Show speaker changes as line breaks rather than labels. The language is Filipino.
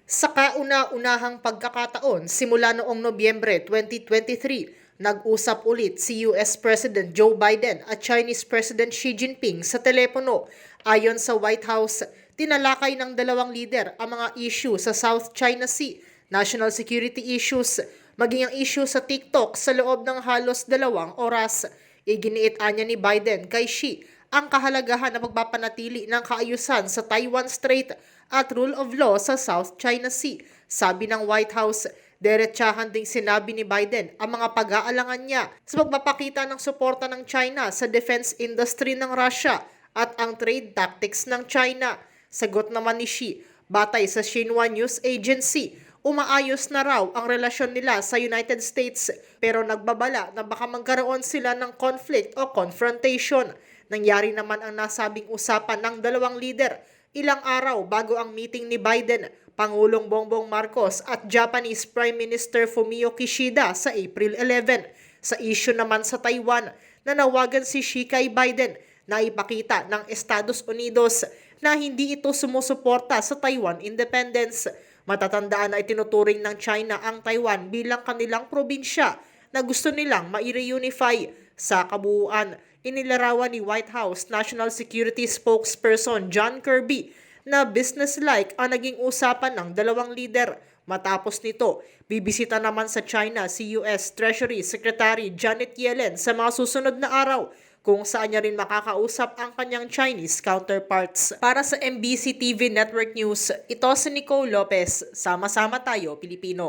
Sa kauna-unahang pagkakataon simula noong Nobyembre 2023, nag-usap ulit si US President Joe Biden at Chinese President Xi Jinping sa telepono. Ayon sa White House, tinalakay ng dalawang lider ang mga issue sa South China Sea, national security issues, maging ang issue sa TikTok sa loob ng halos 2 oras. Iginiit anya ni Biden kay Xi ang kahalagahan ng pagpapanatili ng kaayusan sa Taiwan Strait at rule of law sa South China Sea. Sabi ng White House, diretsahan ding sinabi ni Biden ang mga pag-aalangan niya sa pagpapakita ng suporta ng China sa defense industry ng Russia at ang trade tactics ng China. Sagot naman ni Xi, batay sa Xinhua News Agency, umaayos na raw ang relasyon nila sa United States pero nagbabala na baka magkaroon sila ng conflict o confrontation. Nangyari naman ang nasabing usapan ng dalawang lider ilang araw bago ang meeting ni Biden, Pangulong Bongbong Marcos at Japanese Prime Minister Fumio Kishida sa April 11. Sa issue naman sa Taiwan, nanawagan si Xi kay Biden na ipakita ng Estados Unidos na hindi ito sumusuporta sa Taiwan independence. Matatandaan na itinuturing ng China ang Taiwan bilang kanilang probinsya na gusto nilang mai-reunify. Sa kabuuan, inilarawan ni White House National Security Spokesperson John Kirby na business-like ang naging usapan ng dalawang lider. Matapos nito, bibisita naman sa China si US Treasury Secretary Janet Yellen sa mga susunod na araw kung saan niya rin makakausap ang kanyang Chinese counterparts. Para sa MBC TV Network News, ito si Nicole Lopez. Sama-sama tayo, Pilipino.